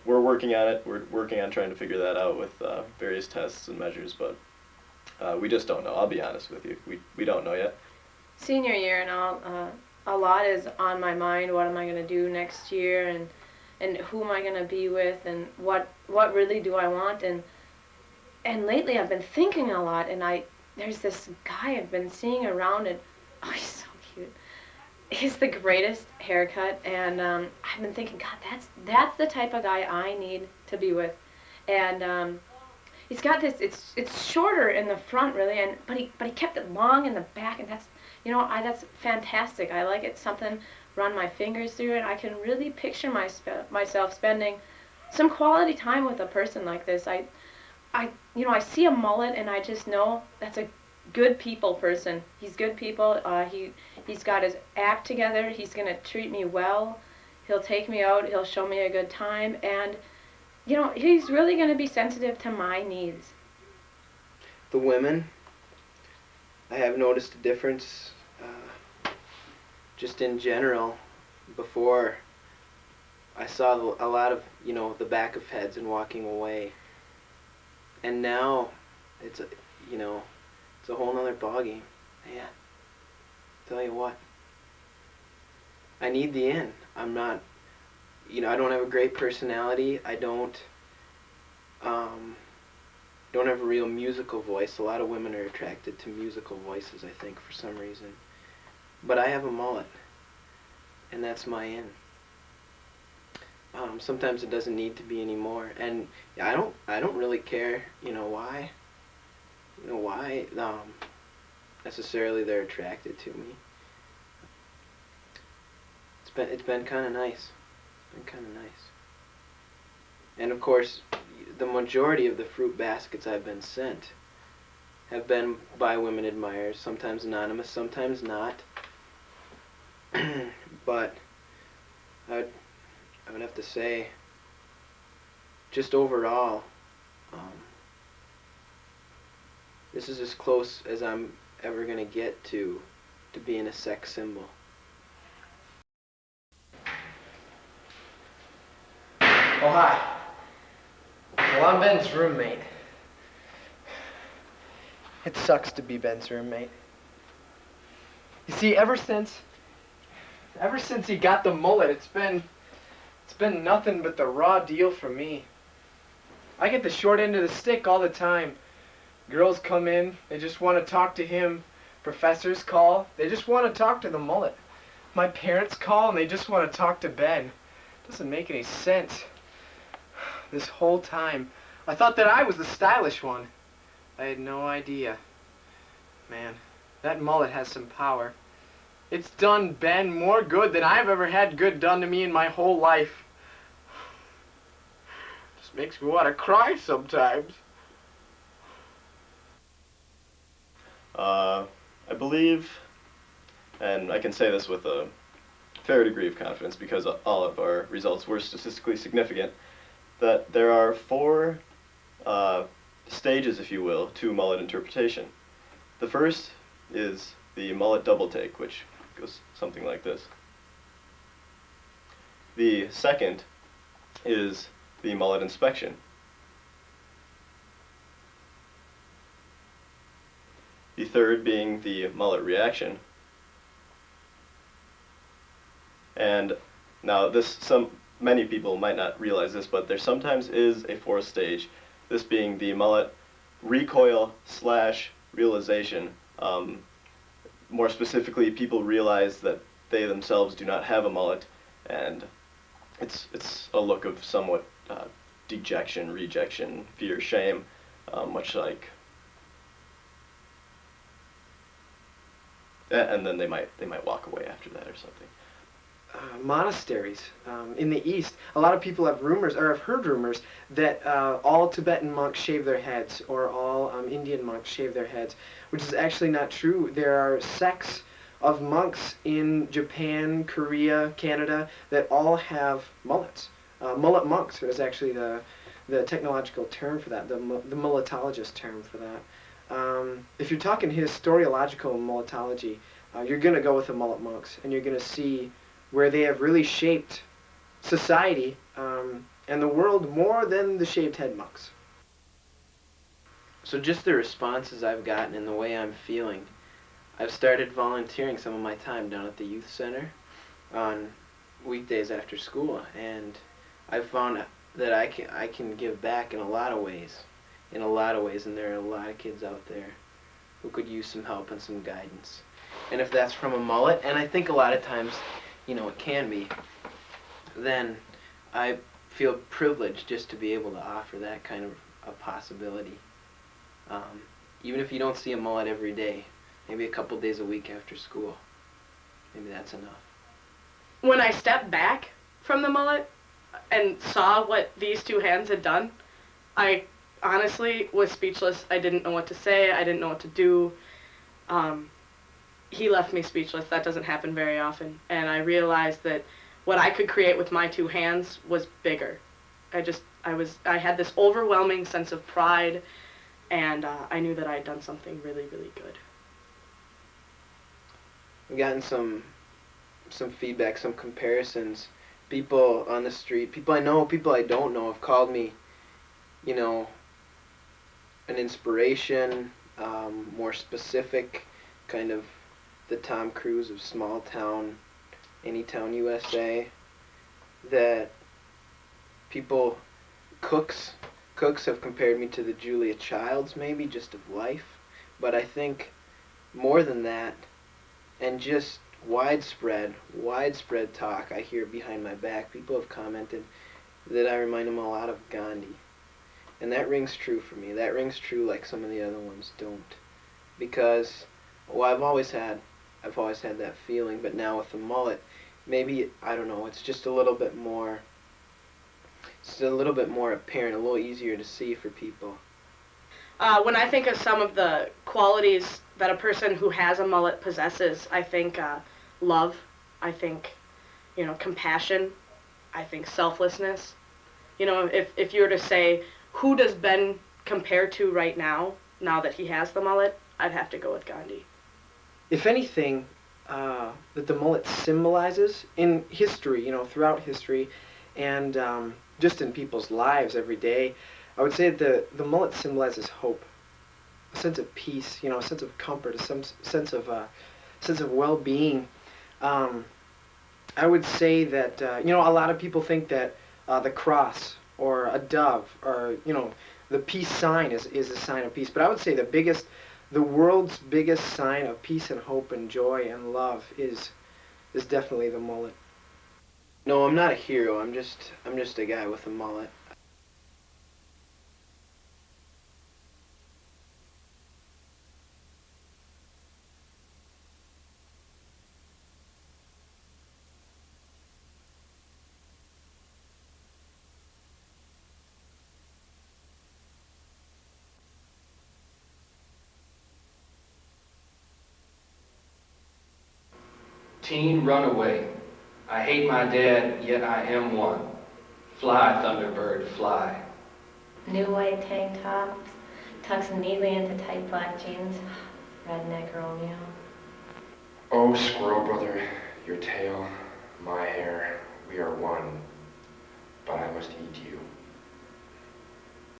we're working on it. We're working on trying to figure that out with various tests and measures, but we just don't know. I'll be honest with you. We don't know yet. Senior year and all, a lot is on my mind. What am I going to do next year, and who am I going to be with, and what really do I want? And lately I've been thinking a lot, and there's this guy I've been seeing around, and oh, he's so cute. He's the greatest haircut, and I've been thinking, God, that's the type of guy I need to be with, and he's got this. It's shorter in the front, really, and but he kept it long in the back, and that's fantastic. I like it. Something run my fingers through it. I can really picture myself spending some quality time with a person like this. I see a mullet, and I just know that's a good people person. He's good people. He's got his act together. He's gonna treat me well. He'll take me out. He'll show me a good time, and he's really gonna be sensitive to my needs. The women, I have noticed a difference just in general. Before, I saw a lot of, the back of heads and walking away. And now, it's a whole nother ballgame. Man, tell you what, I need the in. I'm not, I don't have a great personality. I don't have a real musical voice. A lot of women are attracted to musical voices, I think, for some reason. But I have a mullet, and that's my in. Sometimes it doesn't need to be anymore, and I don't really care, why. Why necessarily they're attracted to me. It's been kind of nice. It's been kind of nice. And of course, the majority of the fruit baskets I've been sent have been by women admirers, sometimes anonymous, sometimes not. But I would have to say, just overall, this is as close as I'm ever going to get to being a sex symbol. Oh, hi. Well, I'm Ben's roommate. It sucks to be Ben's roommate. You see, ever since he got the mullet, it's been nothing but the raw deal for me. I get the short end of the stick all the time. Girls come in, they just want to talk to him. Professors call, they just want to talk to the mullet. My parents call and they just want to talk to Ben. It doesn't make any sense. This whole time, I thought that I was the stylish one. I had no idea. Man, that mullet has some power. It's done Ben more good than I've ever had good done to me in my whole life. Just makes me want to cry sometimes. I believe, and I can say this with a fair degree of confidence because all of our results were statistically significant, that there are 4 stages, if you will, to mullet interpretation. The first is the mullet double take, which goes something like this. The second is the mullet inspection. The third being the mullet reaction. And now many people might not realize this, but there sometimes is a 4th stage, this being the mullet recoil / realization. More specifically, people realize that they themselves do not have a mullet, and it's a look of somewhat dejection, rejection, fear, shame, much like, and then they might walk away after that or something. Monasteries in the East, a lot of people have rumors, or have heard rumors, that all Tibetan monks shave their heads, or all Indian monks shave their heads, which is actually not true. There are sects of monks in Japan, Korea, Canada, that all have mullets. Mullet monks is actually the technological term for that, the mulletologist term for that. If you're talking historiological mulletology, you're going to go with the mullet monks, and you're going to see where they have really shaped society and the world more than the shaved head mucks. So just the responses I've gotten and the way I'm feeling, I've started volunteering some of my time down at the youth center on weekdays after school, and I've found that I can give back in a lot of ways, and there are a lot of kids out there who could use some help and some guidance. And if that's from a mullet, and I think a lot of times, it can be, then I feel privileged just to be able to offer that kind of a possibility. Even if you don't see a mullet every day, maybe a couple days a week after school, maybe that's enough. When I stepped back from the mullet and saw what these two hands had done, I honestly was speechless. I didn't know what to say. I didn't know what to do. He left me speechless. That doesn't happen very often. And I realized that what I could create with my two hands was bigger. I had this overwhelming sense of pride, and I knew that I had done something really, really good. I've gotten some feedback, some comparisons. People on the street, people I know, people I don't know, have called me, an inspiration, more specific, kind of the Tom Cruise of small town, Anytown, USA. That people, cooks have compared me to the Julia Childs, maybe, just of life. But I think more than that, and just widespread talk I hear behind my back. People have commented that I remind them a lot of Gandhi. And that rings true for me. That rings true like some of the other ones don't. Because, I've always had that feeling, but now with the mullet, maybe, I don't know, it's just a little bit more apparent, a little easier to see for people. When I think of some of the qualities that a person who has a mullet possesses, I think love, I think, compassion, I think selflessness. If you were to say, who does Ben compare to right now that he has the mullet, I'd have to go with Gandhi. If anything, that the mullet symbolizes in history, throughout history, and just in people's lives every day, I would say that the mullet symbolizes hope, a sense of peace, a sense of comfort, a sense of well-being. I would say that a lot of people think that the cross or a dove or the peace sign is a sign of peace, but I would say the world's biggest sign of peace and hope and joy and love is definitely the mullet. No, I'm not a hero. I'm just a guy with a mullet. Teen runaway. I hate my dad, yet I am one. Fly, Thunderbird, fly. New white tank tops, tucks neatly into tight black jeans. Redneck Romeo. Oh, squirrel brother, your tail, my hair, we are one, but I must eat you.